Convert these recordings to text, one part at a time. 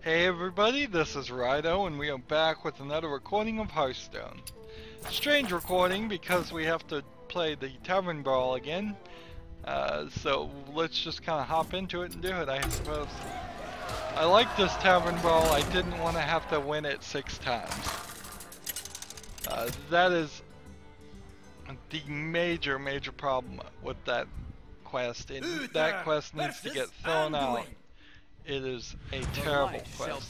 Hey everybody, this is Rydo, and we are back with another recording of Hearthstone. Strange recording because we have to play the Tavern Brawl again. So let's just kind of hop into it and do it, I suppose. I like this Tavern Brawl. I didn't want to have to win it 6 times. That is the major problem with that quest. That quest needs to get thrown out. It is a terrible quest.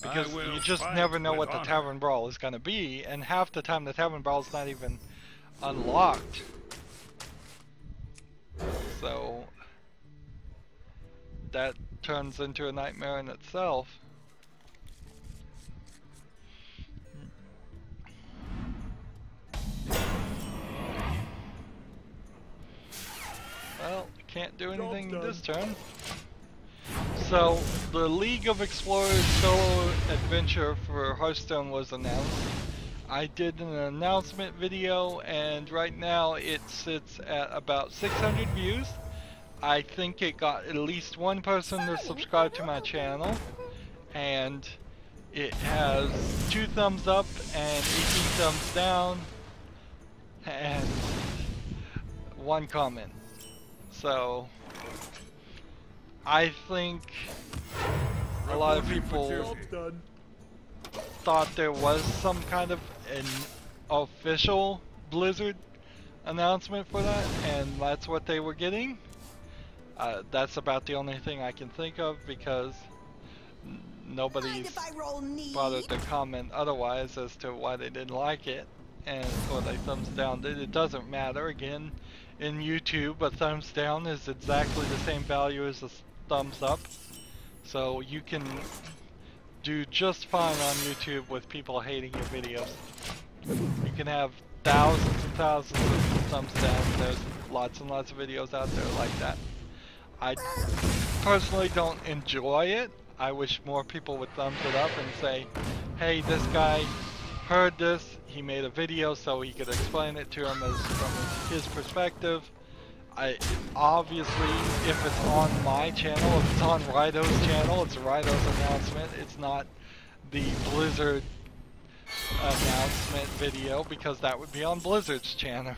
Because you just never know what the Tavern Brawl is going to be, and half the time the Tavern Brawl is not even unlocked. So that turns into a nightmare in itself. Well, can't do anything this turn. So, the League of Explorers solo adventure for Hearthstone was announced. I did an announcement video, and right now it sits at about 600 views. I think it got at least one person to subscribe to my channel, and it has 2 thumbs up and 18 thumbs down, and 1 comment. So I think a lot of people thought there was some kind of an official Blizzard announcement for that, and that's what they were getting. That's about the only thing I can think of, because nobody's bothered to comment otherwise as to why they didn't like it, and or they thumbs down it. It doesn't matter. Again, in YouTube, a thumbs down is exactly the same value as a thumbs up, so you can do just fine on YouTube with people hating your videos. You can have thousands and thousands of thumbs down. There's lots and lots of videos out there like that. I personally don't enjoy it. I wish more people would thumbs it up and say, hey, this guy heard this, he made a video so he could explain it to him from his perspective. Obviously, if it's on my channel, if it's on Rydo's channel, it's Rydo's announcement. It's not the Blizzard announcement video, because that would be on Blizzard's channel,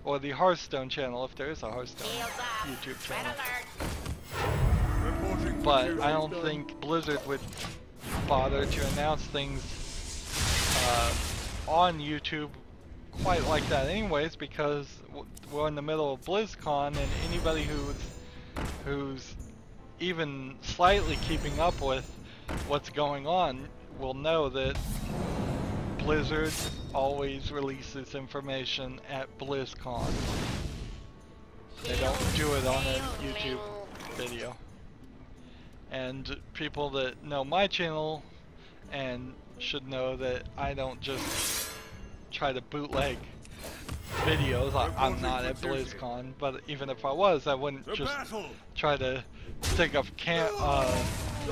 or the Hearthstone channel, if there is a Hearthstone YouTube channel. But I don't think Blizzard would bother to announce things on YouTube quite like that anyways, because we're in the middle of BlizzCon, and anybody who's even slightly keeping up with what's going on will know that Blizzard always releases information at BlizzCon. They don't do it on a YouTube video. And people that know my channel and should know that I don't just try to bootleg videos. I'm not at BlizzCon, but even if I was, I wouldn't just try to stick a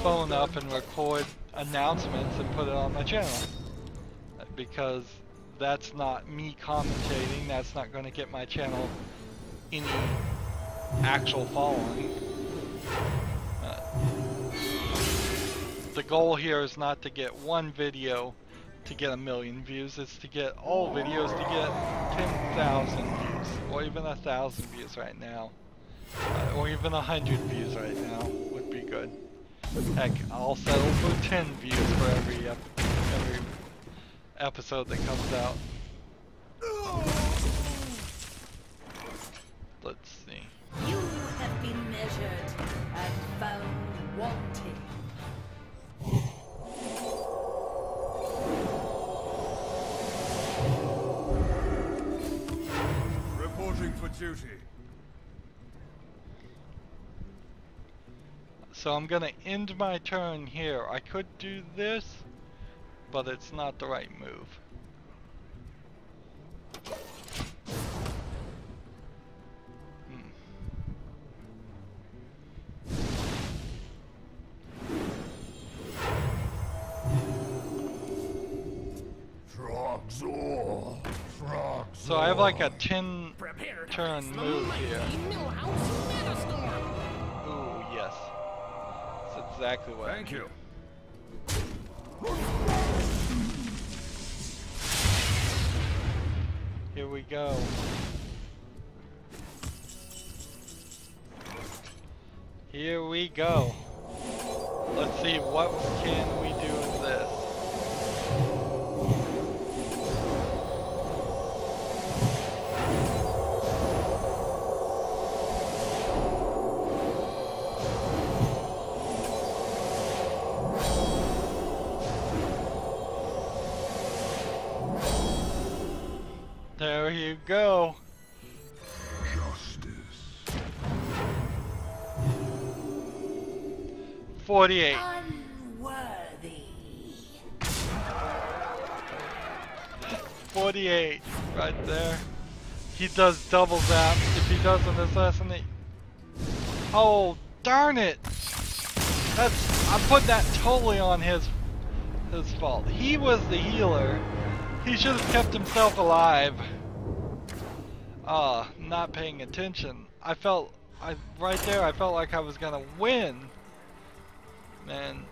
phone up and record announcements and put it on my channel, because that's not me commentating. That's not going to get my channel any actual following. The goal here is not to get one video to get 1 million views. It's to get all videos to get 10,000 views, or even 1,000 views right now, or even 100 views right now would be good. Heck, I'll settle for 10 views for every episode that comes out. Let's see. You have been measured and found wanting. Reporting for duty. So I'm gonna end my turn here. I could do this, but it's not the right move. So I have like a 10 turn move here. Ooh, yes. So exactly what Thank you. Here we go. Here we go. Let's see, what can we do with this? There you go. Justice. 48. Unworthy. 48 right there. He does double zap. If he doesn't assassinate. Oh, darn it! I'm putting that totally on his fault. He was the healer. He should have kept himself alive. Not paying attention. Right there, I felt like I was gonna win. Man.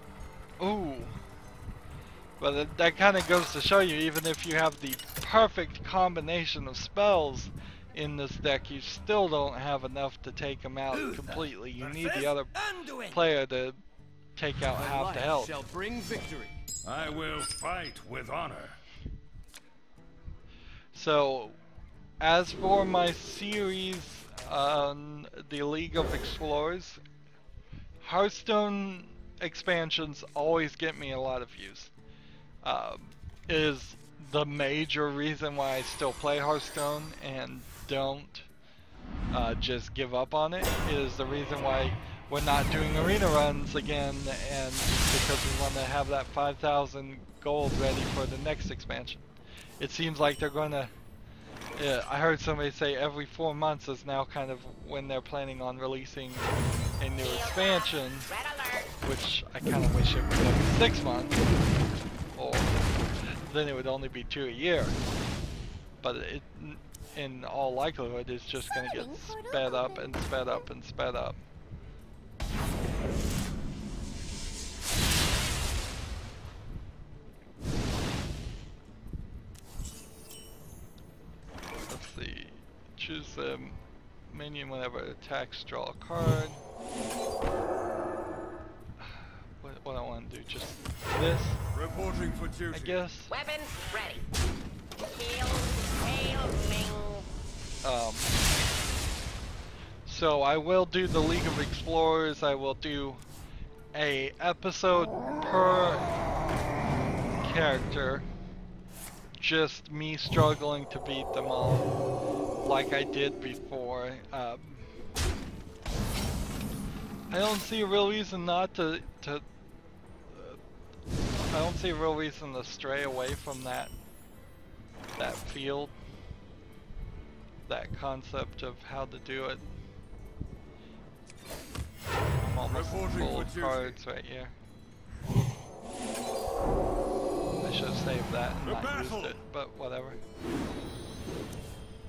Ooh. But that kind of goes to show you, even if you have the perfect combination of spells in this deck, you still don't have enough to take him out completely. You need the other player to take out half the health. Shall bring victory. I will fight with honor. So, as for my series on the League of Explorers, Hearthstone expansions always get me a lot of views. Is the major reason why I still play Hearthstone and don't just give up on it. Is the reason why we're not doing arena runs again, and because we want to have that 5,000 gold ready for the next expansion. It seems like they're going to, I heard somebody say every 4 months is now kind of when they're planning on releasing a new expansion, which I kind of wish it would be every 6 months, or then it would only be 2 a year. But it, in all likelihood, it's just going to get sped up and sped up and sped up. Let's see. Choose the minion whenever it attacks, draw a card. What I want to do, just this. Reporting for duty. I guess. Weapons ready. Hail, So I will do the League of Explorers. I will do a episode per character. Just me struggling to beat them all, like I did before. I don't see a real reason not to. I don't see a real reason to stray away from that field, that concept of how to do it. I'm almost full of cards right here. I should have saved that and not used it, but whatever.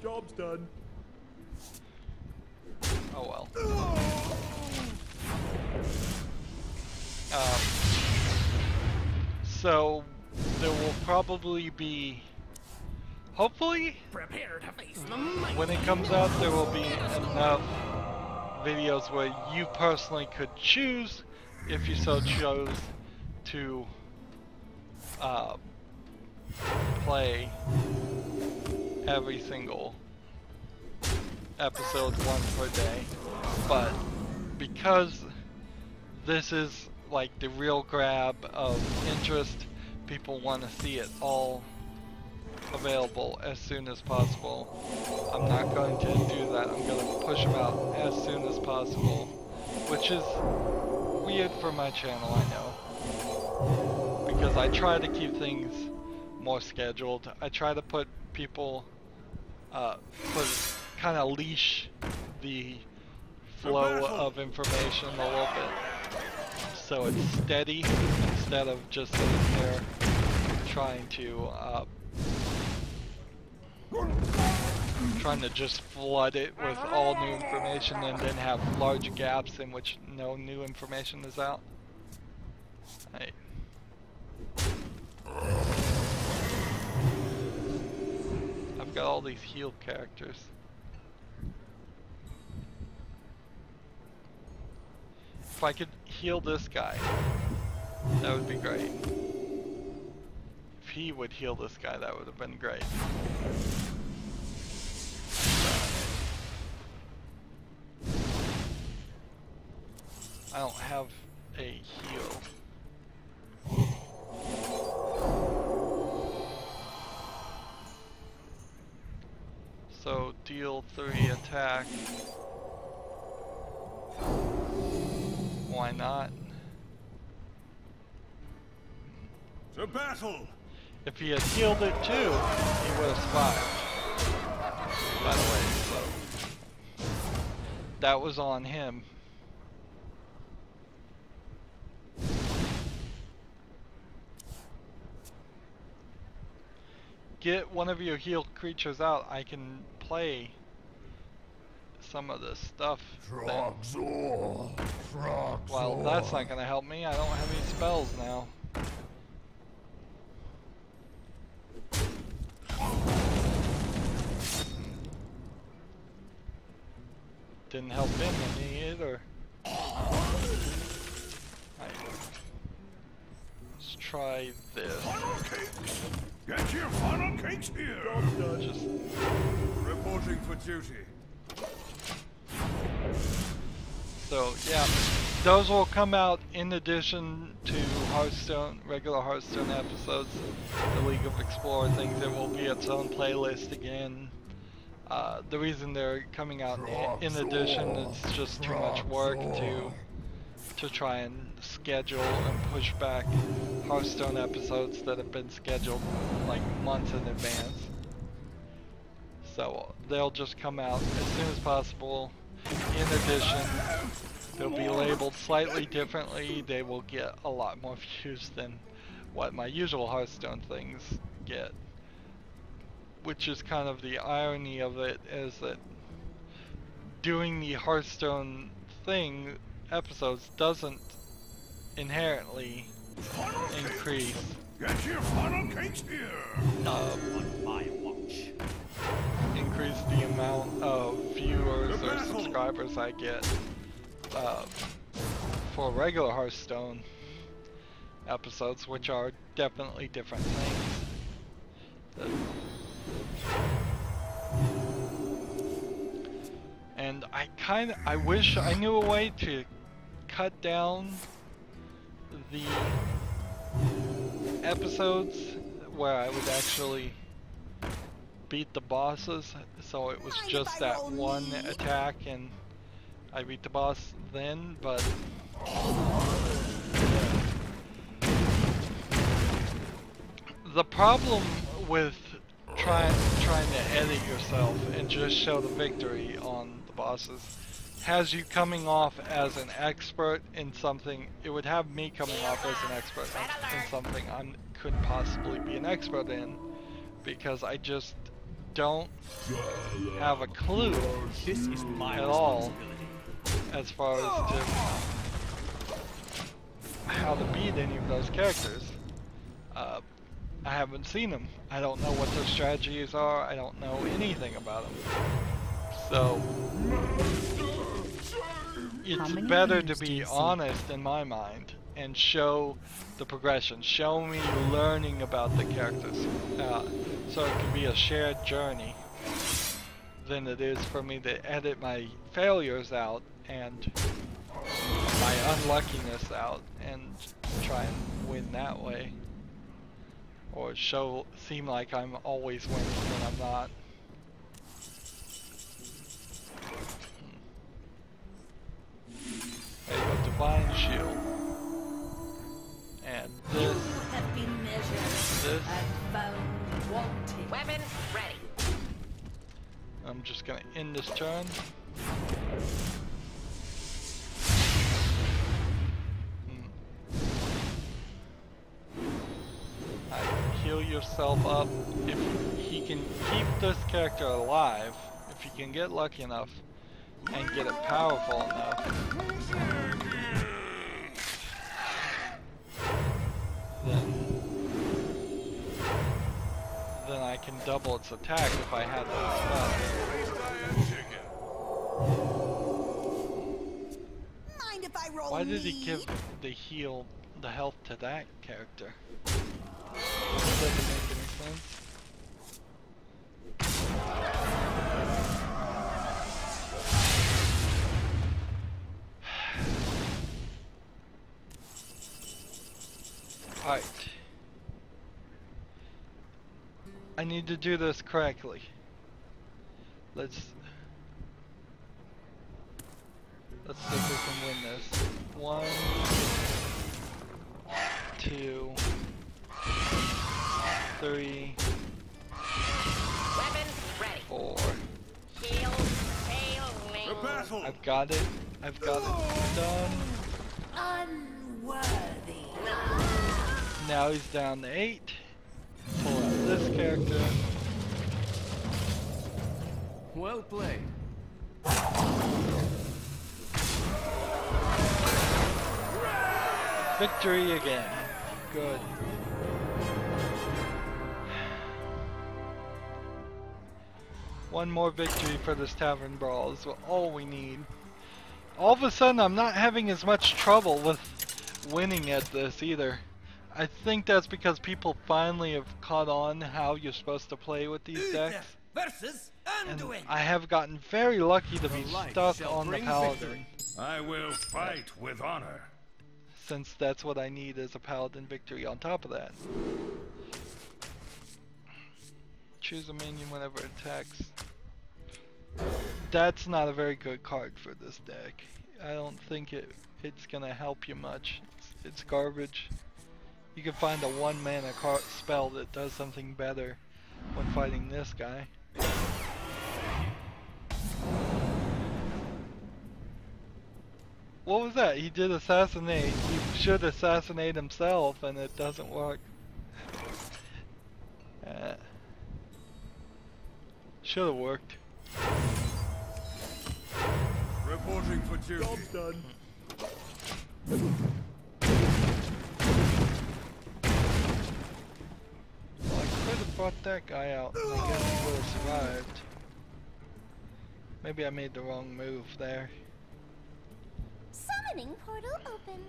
Job's done. Oh well. So there will probably be, hopefully, Prepare to face the might. when it comes out, there will be enough videos where you personally could choose, if you so chose, to play every single episode, one per day. But because this is like the real grab of interest, people want to see it all available as soon as possible. I'm not going to do that. I'm going to push them out as soon as possible, which is weird for my channel, I know, because I try to keep things more scheduled. I try to put people, kind of leash the flow of information a little bit, so it's steady instead of just sitting there trying to just flood it with all new information and then have large gaps in which no new information is out. Right. I've got all these heal characters. If I could heal this guy, that would be great. If he would heal this guy, that would have been great. I don't have a heal. So deal 3 attack. Why not? To battle! If he had healed it too, he would have survived. By the way, so that was on him. Get one of your healed creatures out. I can play some of this stuff. Well, that's not gonna help me. I don't have any spells now. Didn't help him any either. Right. Let's try this. Get your funnel cakes here! Just Reporting for duty. so yeah, those will come out in addition to Hearthstone, regular Hearthstone episodes. The League of Explorer things. It will be its own playlist again. The reason they're coming out in addition is just too much work to try and schedule and push back Hearthstone episodes that have been scheduled like months in advance. So they'll just come out as soon as possible. In addition, they'll be labeled slightly differently. They will get a lot more views than what my usual Hearthstone things get. Which is kind of the irony of it, is that doing the Hearthstone thing episodes doesn't inherently increase Get your funnel cakes here! On my watch. increase the amount of viewers or subscribers I get for regular Hearthstone episodes, which are definitely different things. And I wish I knew a way to cut down the episodes where I would actually beat the bosses, so it was just that one attack and I beat the boss then, but the problem with trying to edit yourself and just show the victory on the bosses has you coming off as an expert in something. It would have me coming off as an expert in something I couldn't possibly be an expert in, because I just don't have a clue This is my at all responsibility. as far as to how to beat any of those characters. I haven't seen them. I don't know what their strategies are. I don't know anything about them. So it's better to be honest in my mind and show the progression. Show me learning about the characters, so it can be a shared journey, than it is for me to edit my failures out and my unluckiness out and try and win that way. Or seem like I'm always winning when I'm not. There you go, Divine Shield. And You this, have been measured and found wanting. Weapon ready. I'm just gonna end this turn. Heal yourself up. If he can keep this character alive, if he can get lucky enough and get it powerful enough, then I can double its attack if I had that spell. Mind if I roll? Why did he give the health to that character? Doesn't make any sense. Alright. I need to do this correctly. Let's see if we can win this. 1, 2, 3, Weapons ready. 4. Shield sailing. The battle! I've got it. I've got it done. Unworthy. Now he's down to 8. Pull out this character. Well played. Victory again. Good. One more victory for this tavern brawl is all we need. All of a sudden I'm not having as much trouble with winning at this either. I think that's because people finally have caught on how you're supposed to play with these decks. Versus And I have gotten very lucky to be stuck on the paladin, I will fight with honor. since that's what I need is a paladin victory on top of that. Choose a minion whenever it attacks. That's not a very good card for this deck. I don't think it's gonna help you much. It's garbage. You can find a 1 mana spell that does something better when fighting this guy. What was that? He did assassinate. He should assassinate himself and it doesn't work. Should have worked. Reporting for duty. job done. Well, I could have brought that guy out and I guess he would have survived. Maybe I made the wrong move there. Summoning portal open.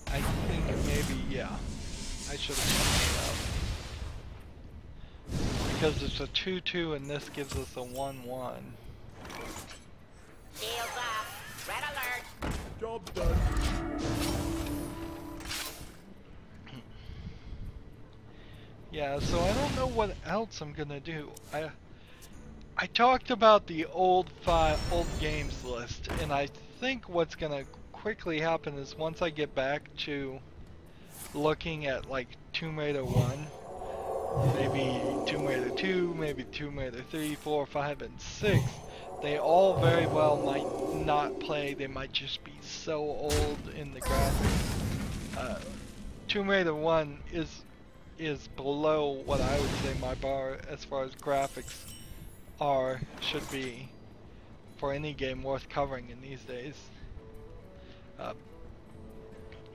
I think maybe, yeah. I should have summoned it out. Because it's a 2-2 and this gives us a 1-1. Shields up. Red alert. Job done. Yeah, so I don't know what else I'm gonna do. I talked about the old games list, and I think what's gonna quickly happen is once I get back to looking at like Tomb Raider 1, maybe Tomb Raider 2, maybe Tomb Raider 3, 4, 5, and 6, they all very well might not play. They might just be so old in the graphics. Tomb Raider 1 is below what I would say my bar as far as graphics should be for any game worth covering in these days.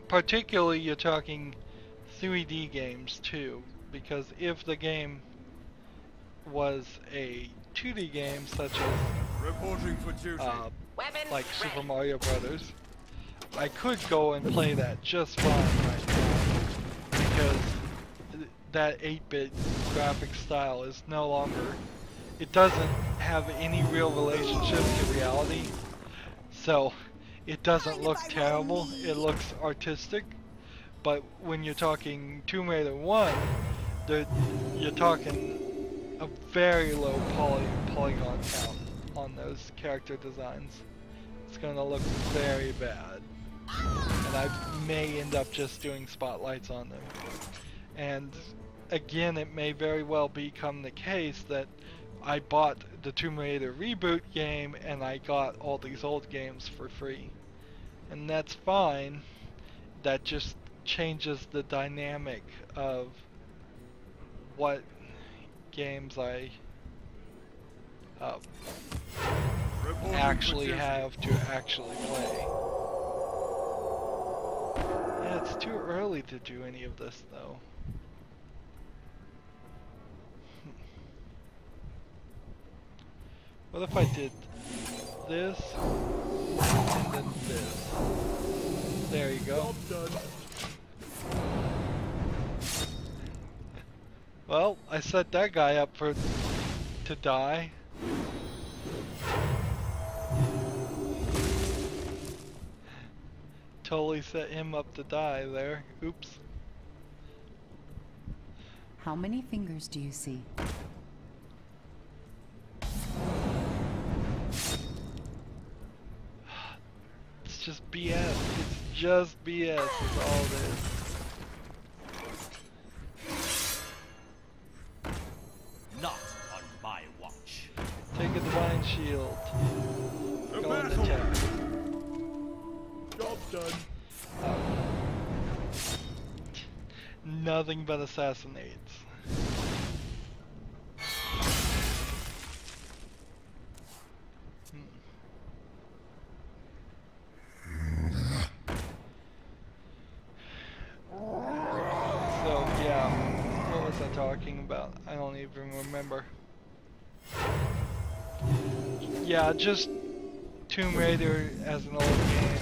Particularly you're talking 3D games too, because if the game was a 2D game such as Reporting for duty. Weapons like ready. Super Mario Brothers, I could go and play that just fine right now, because that 8-bit graphic style is no longer, it doesn't have any real relationship to reality, so it doesn't look terrible, it looks artistic. But when you're talking Tomb Raider 1, you're talking a very low polygon count on those character designs. It's gonna look very bad, and I may end up just doing spotlights on them. And again, it may very well become the case that I bought the Tomb Raider reboot game and I got all these old games for free. And that's fine. That just changes the dynamic of what games I actually have to actually play. Yeah, it's too early to do any of this though. What if I did this and then this? There you go. Job done. Well, I set that guy up to die. Totally set him up to die there. Oops. How many fingers do you see? It's just BS. It's just BS. That's all it is. Not on my watch. Take a divine shield. The Go and battle. attack. Job done. Nothing but assassinates. So yeah, what was I talking about? I don't even remember. Yeah, just Tomb Raider as an old game.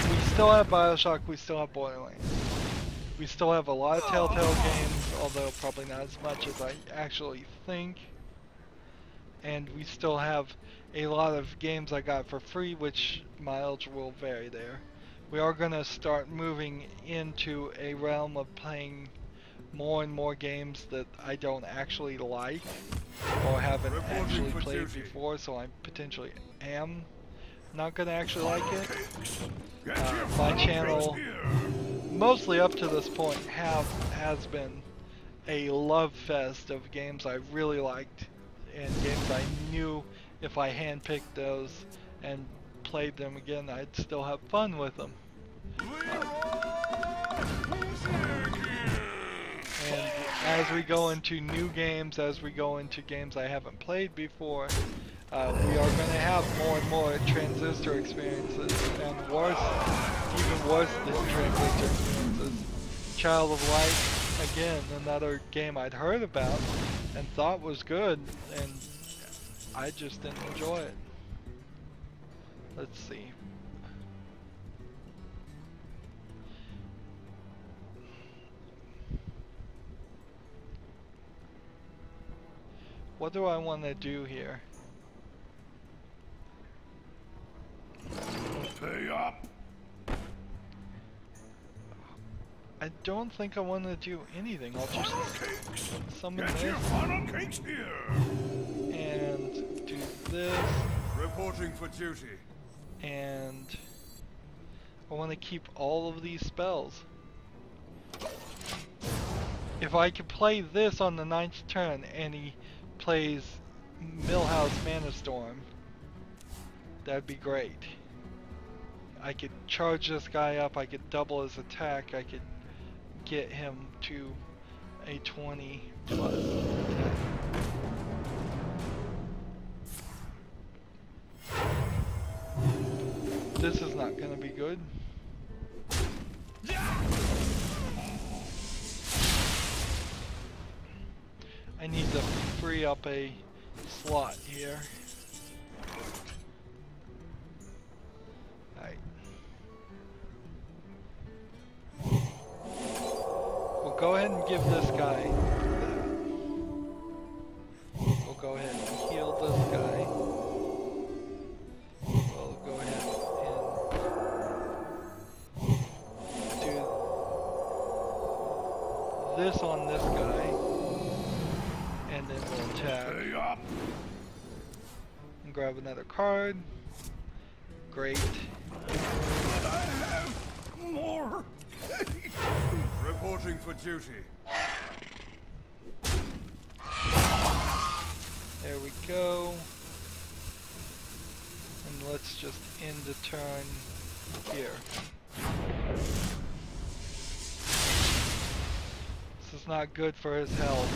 We still have BioShock, we still have Borderlands. We still have a lot of Telltale games, although probably not as much as I actually think. And we still have a lot of games I got for free, which mileage will vary there. We are going to start moving into a realm of playing more and more games that I don't actually like or haven't actually played before, so I potentially am not going to actually like it. My channel, mostly up to this point, has been a love fest of games I really liked and games I knew if I handpicked those and played them again, I'd still have fun with them. And as we go into new games, as we go into games I haven't played before, we are going to have more and more transistor experiences, and worse, even worse than transistor experiences. Child of Light, again, another game I'd heard about and thought was good, and I just didn't enjoy it. Let's see. What do I want to do here? Pay up. I don't think I want to do anything. I'll just Cakes. summon Get your this funnel cakes here. and do this, Reporting for duty. and I want to keep all of these spells. If I could play this on the 9th turn and he plays Millhouse Mana Storm, that'd be great. I could charge this guy up, I could double his attack, I could get him to a 20 plus attack. This is not gonna be good. I need to free up a slot here. Alright. We'll go ahead and give this guy that. We'll go ahead and heal this guy. We'll go ahead and do this on this guy. And then we'll attack. Pay up. And grab another card. Great. But I have more. Reporting for duty. There we go. And let's just end the turn here. This is not good for his health.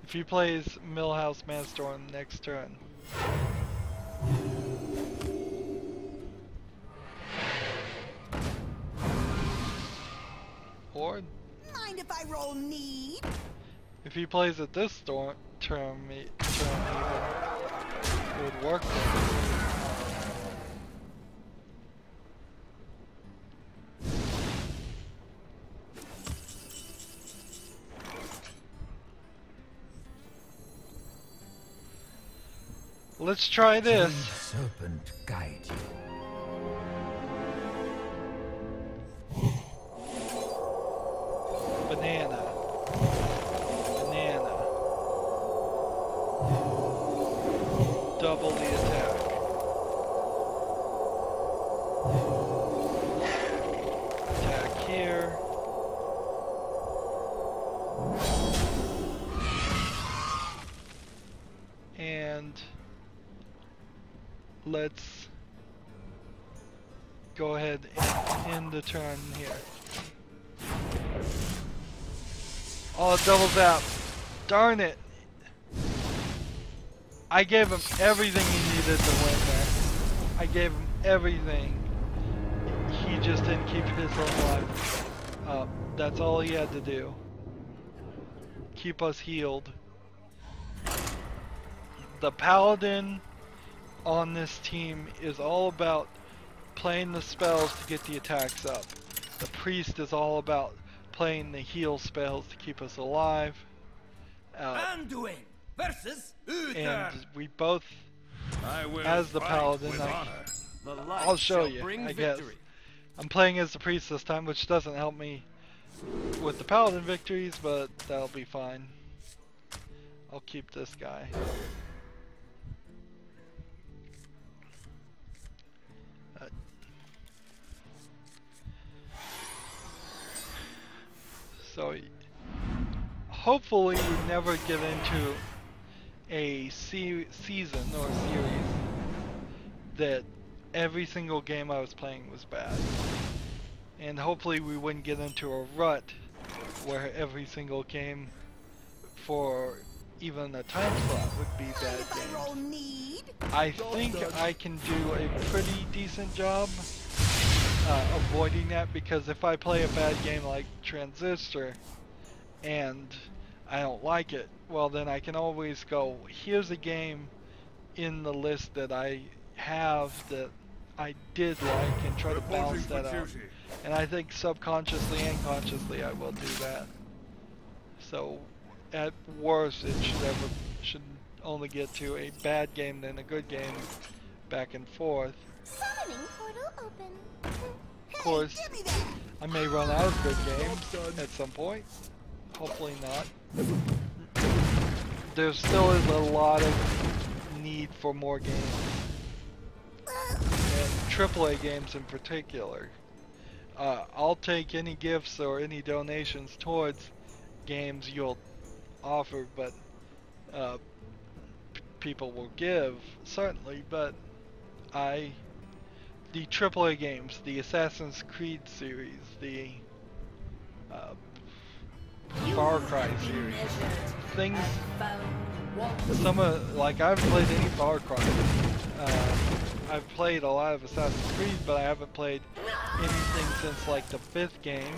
If he plays Millhouse Manstorm next turn. board. Mind if I roll need? If he plays it this term even, it would work for him. Let's try this. Serpent guide you. Banana. Banana. Double the attack. Attack here. And let's go ahead and end the turn here. Oh, double zap. Darn it. I gave him everything he needed to win there. I gave him everything. He just didn't keep his own life up. That's all he had to do. Keep us healed. The paladin on this team is all about playing the spells to get the attacks up. The priest is all about playing the heal spells to keep us alive. Anduin versus Uther. And we both, I will as the fight paladin, with honor. The light I'll show shall you, bring I guess. victory. I'm playing as the priest this time, which doesn't help me with the paladin victories, but that'll be fine. I'll keep this guy. So, hopefully we never get into a season or series that every single game I was playing was bad. And hopefully we wouldn't get into a rut where every single game for even a time slot would be bad games. I think I can do a pretty decent job avoiding that, because if I play a bad game like Transistor and I don't like it, well then I can always go, here's a game in the list that I have that I did like, and try to balance that out. And I think subconsciously and consciously I will do that. So at worst it should only get to a bad game then a good game, back and forth. Summoning portal open. Of course, I may run out of good games at some point. Hopefully not. There still is a lot of need for more games. And AAA games in particular. I'll take any gifts or any donations towards games you'll offer, but people will give, certainly, but the AAA games, the Assassin's Creed series, the Far Cry series, things, like I haven't played any Far Cry. I've played a lot of Assassin's Creed, but I haven't played anything since like the 5th game.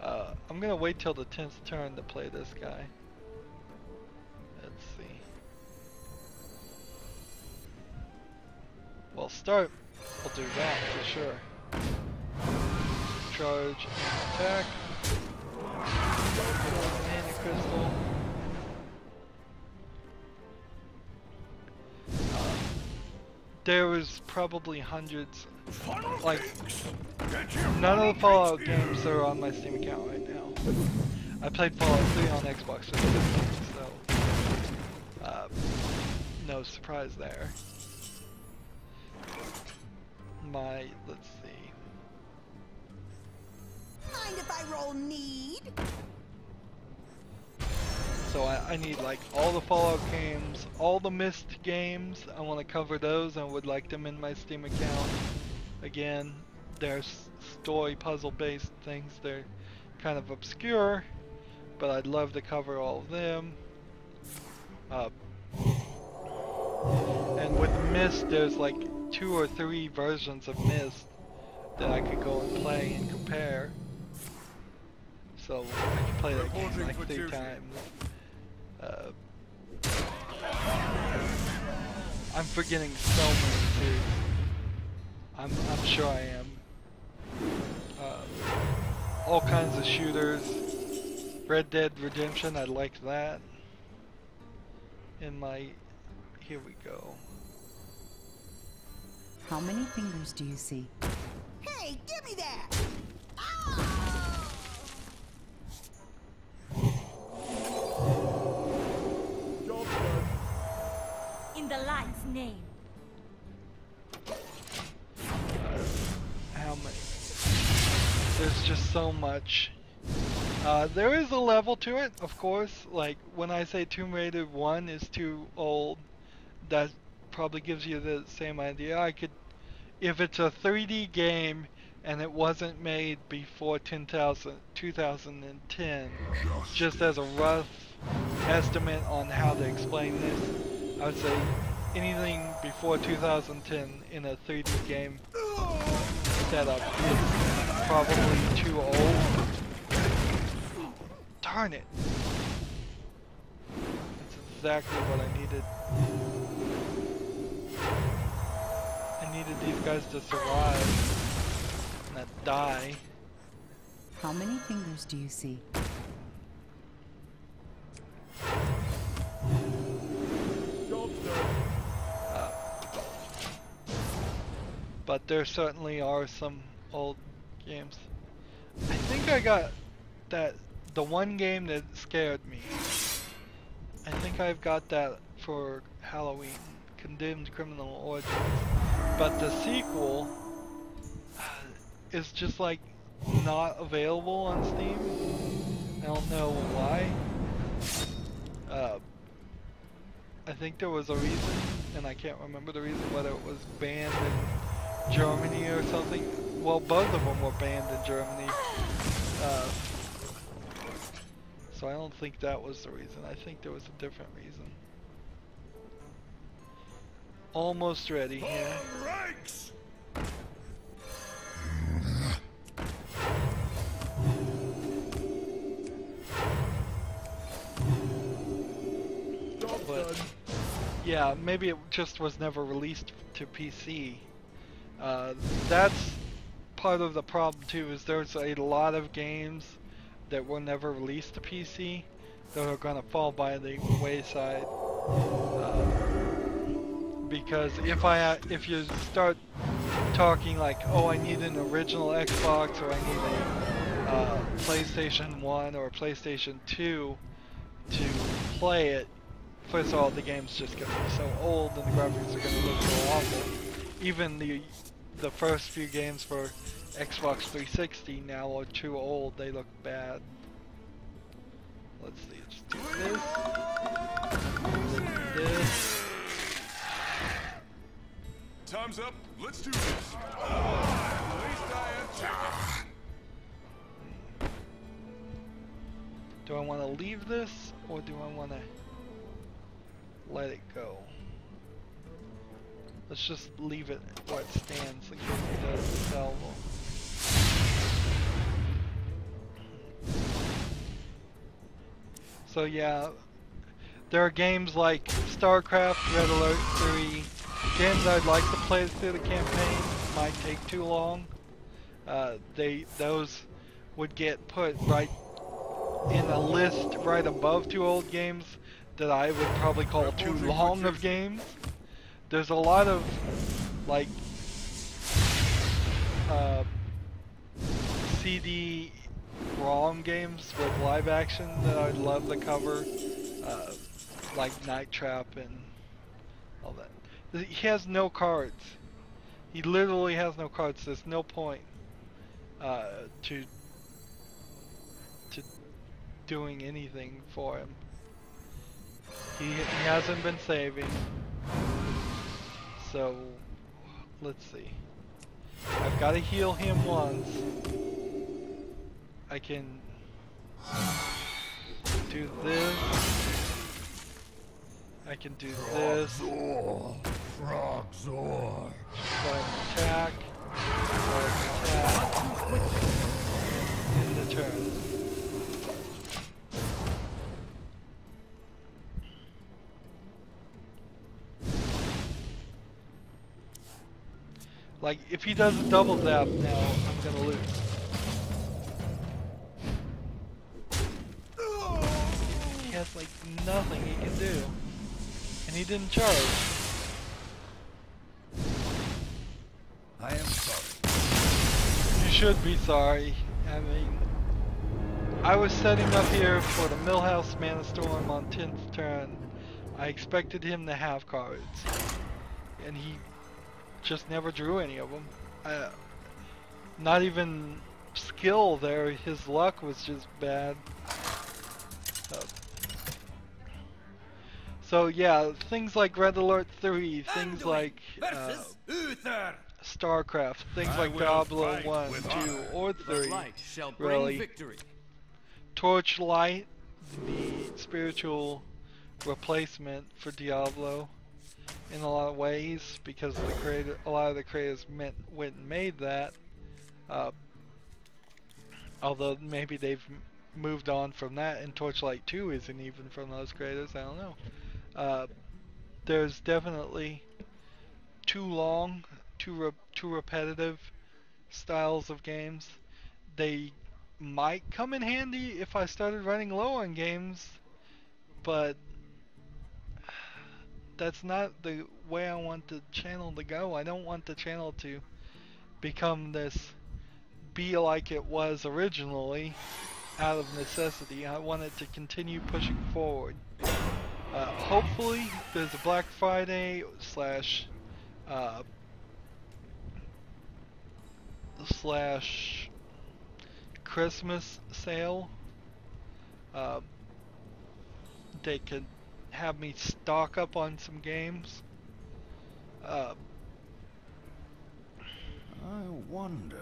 I'm gonna wait till the 10th turn to play this guy. Let's see. Well, start. We'll do that for sure. Charge and attack. Mana crystal. There was probably hundreds, like none of the Fallout games are on my Steam account right now. I played Fallout 3 on Xbox 360, so no surprise there. Let's see. Mind if I roll need? So I need like all the Fallout games, all the Myst games. I want to cover those. I would like them in my Steam account. Again, they're story puzzle based things. They're kind of obscure, but I'd love to cover all of them. And with Myst, there's like 2 or 3 versions of Myst that I could go and play and compare. so I can play that game like 3 times. I'm forgetting so many too. I'm sure I am. All kinds of shooters. Red Dead Redemption, I like that. In my... Here we go. How many fingers do you see? Hey, give me that! Job done. In the light's name. How many? There's just so much. There is a level to it, of course. Like, when I say Tomb Raider 1 is too old, that probably gives you the same idea. I could, if it's a 3D game and it wasn't made before 2010, just as a rough estimate on how to explain this, I would say anything before 2010 in a 3D game setup is probably too old. Darn it! That's exactly what I needed. I needed these guys to survive, not die. How many fingers do you see? Job's done. But there certainly are some old games. I think I got that, the one game that scared me. I think I've got that for Halloween, Condemned Criminal Origins. But the sequel is just like not available on Steam. I don't know why. I think there was a reason, and I can't remember the reason, whether it was banned in Germany or something. Well, both of them were banned in Germany. So I don't think that was the reason. I think there was a different reason. Almost ready here. Ranks! Job But done. yeah, maybe it just was never released to PC. That's part of the problem too, is there's a lot of games that were never released to PC that are gonna fall by the wayside. Because if you start talking like, oh, I need an original Xbox, or I need a PlayStation 1 or a PlayStation 2 to play it, first of all, the game's just gonna be so old and the graphics are gonna look so awful. Even the first few games for Xbox 360 now are too old, they look bad. Let's see, just do this. Time's up. Let's do this. At least I am checking. Do I want to leave this, or do I want to let it go? Let's just leave it where it stands in case it does salvo. So yeah, there are games like StarCraft, Red Alert 3, games I'd like to play through the campaign, might take too long. Those would get put right in a list right above two old games that I would probably call too long of games. There's a lot of like CD-ROM games with live action that I'd love to cover, like Night Trap and all that. He has no cards. He literally has no cards. There's no point to doing anything for him. He hasn't been saving. So let's see. I've got to heal him once. I can do this. I can do this. Frogzor. Attack. Attack. In the turn. Like, if he does a double zap now, I'm gonna lose. He has like nothing he can do. And he didn't charge. I am sorry. You should be sorry. I mean, I was setting up here for the Millhouse Mana Storm on 10th turn. I expected him to have cards. And he just never drew any of them. Not even skill there, his luck was just bad. So yeah, things like Red Alert 3, things like StarCraft, things like Diablo 1, 2, or 3, really. Torchlight, the spiritual replacement for Diablo in a lot of ways, because a lot of the creators went and made that. Although maybe they've moved on from that, and Torchlight 2 isn't even from those creators, I don't know. There's definitely too long, too repetitive styles of games. They might come in handy if I started running low on games, but that's not the way I want the channel to go. I don't want the channel to become this, be like it was originally, out of necessity. I want it to continue pushing forward. Hopefully there's a Black Friday slash Christmas sale. They could have me stock up on some games. I wonder.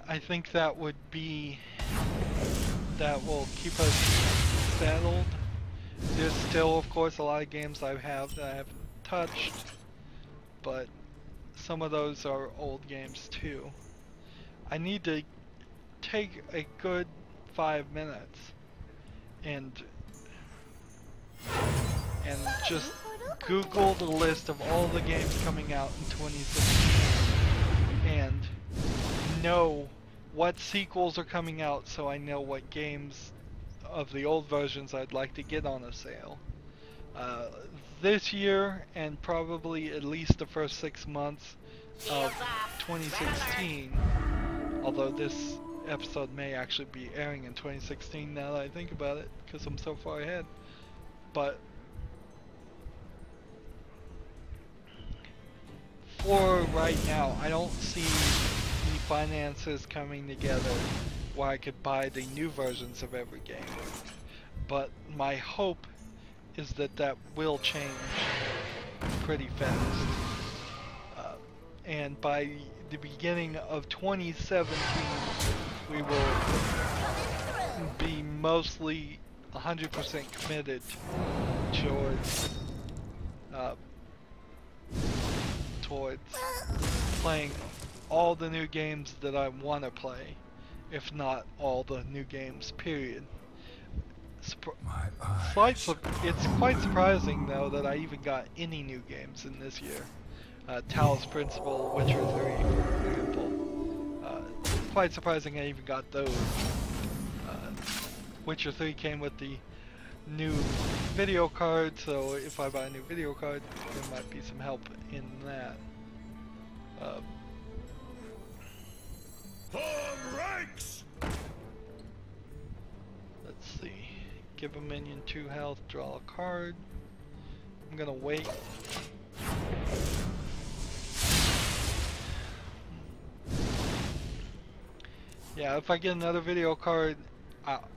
I think that will keep us settled. There's still, of course, a lot of games I have that I haven't touched, but some of those are old games too. I need to take a good 5 minutes and just Google the list of all the games coming out in 2016 and know what sequels are coming out, so I know what games of the old versions I'd like to get on a sale. This year, and probably at least the first 6 months of 2016, although this episode may actually be airing in 2016 now that I think about it, because I'm so far ahead. But for right now, I don't see the finances coming together where I could buy the new versions of every game. But my hope is that that will change pretty fast. And by the beginning of 2017, we will be mostly 100% committed towards playing all the new games that I want to play, if not all the new games, period. It's quite surprising though that I even got any new games in this year. Talos Principle, Witcher 3, for example. Quite surprising I even got those. Witcher 3 came with the new video card, so if I buy a new video card, there might be some help in that. Ranks! Let's see. Give a minion 2 health, draw a card. I'm gonna wait. Yeah, if I get another video card,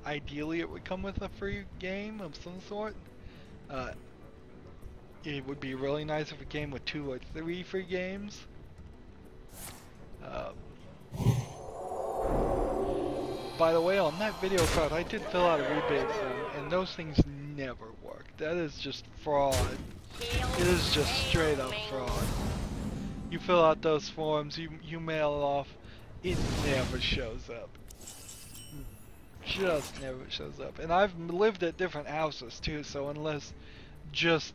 ideally it would come with a free game of some sort. It would be really nice if it came with 2 or 3 free games. By the way, on that video card, I did fill out a rebate form, and those things never work. That is just fraud. It is just straight up fraud. You fill out those forms, you mail it off, it never shows up. Just never shows up. And I've lived at different houses too, so unless just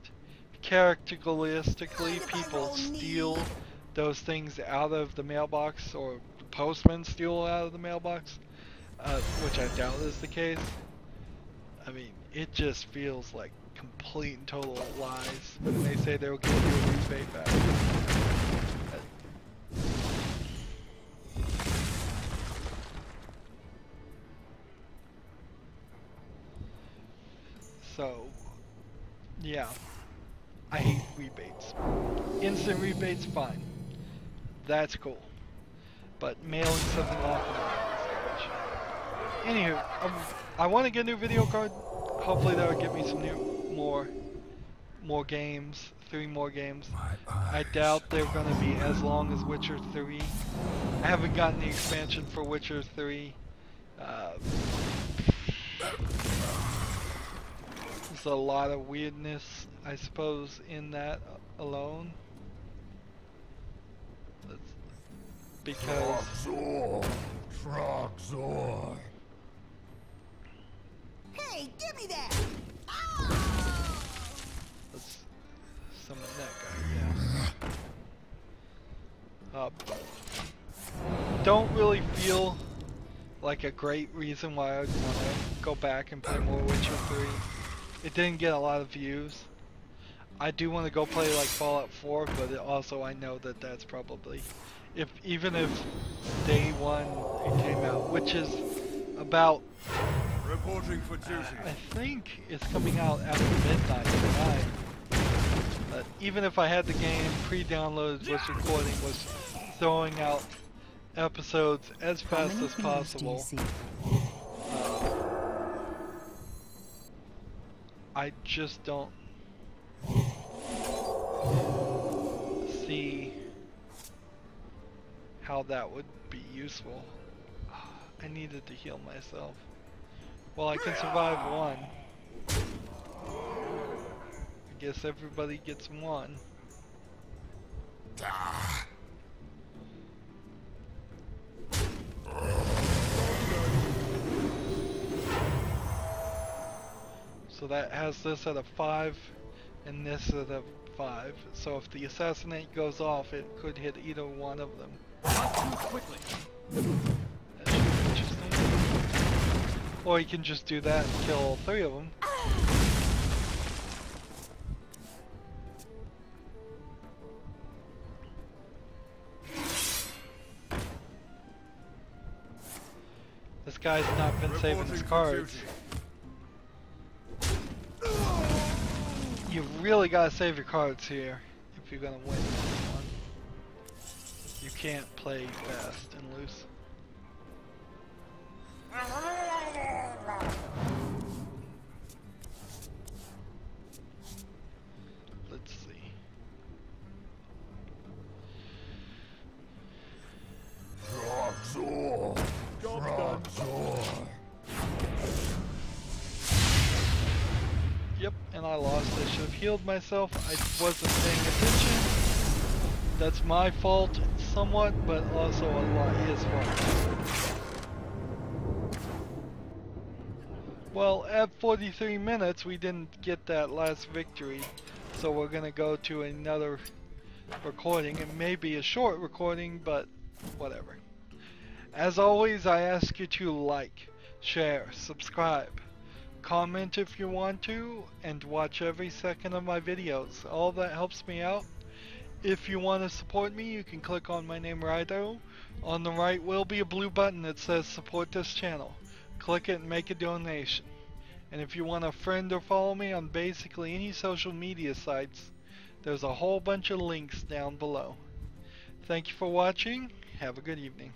characteristically people steal those things out of the mailbox, or the postmen steal out of the mailbox, which I doubt is the case. I mean, it just feels like complete and total lies when they say they'll give you a rebate back. So, yeah, I hate rebates. Instant rebates, fine. That's cool. But mailing something off is garbage. Anywho, I want to get a new video card. Hopefully that will get me some more games, 3 more games. I doubt they're going to be as long as Witcher 3. I haven't gotten the expansion for Witcher 3. There's a lot of weirdness, I suppose, in that alone. Because Frogzor. Hey, give me that! let's summon that guy, yeah. Don't really feel like a great reason why I'd want to go back and play more Witcher 3. It didn't get a lot of views. I do want to go play like Fallout 4, but also I know that that's probably, even if day 1 it came out, which is about, Reporting for duty. I think it's coming out after midnight tonight. But even if I had the game pre-downloaded, was recording, was throwing out episodes as fast as possible. I just don't see how that would be useful. I needed to heal myself. Well, I can survive 1. I guess everybody gets 1. So that has this at a 5 and this at a 5. So if the assassinate goes off, it could hit either one of them. Not too quickly. That should be interesting. Or you can just do that and kill all 3 of them. This guy's not been saving his cards. You really gotta save your cards here if you're gonna win this one. You can't play fast and loose. Let's see. Frogzor. Frogzor. Yep, and I lost. I should have healed myself. I wasn't paying attention. That's my fault somewhat, but also a lot his fault. Well, at 43 minutes, we didn't get that last victory, so we're gonna go to another recording. It may be a short recording, but whatever. As always, I ask you to like, share, subscribe, comment if you want to, and watch every second of my videos. All that helps me out. If you want to support me, you can click on my name, Rydo. On the right will be a blue button that says support this channel. Click it and make a donation. And if you want to friend or follow me on basically any social media sites, there's a whole bunch of links down below. Thank you for watching. Have a good evening.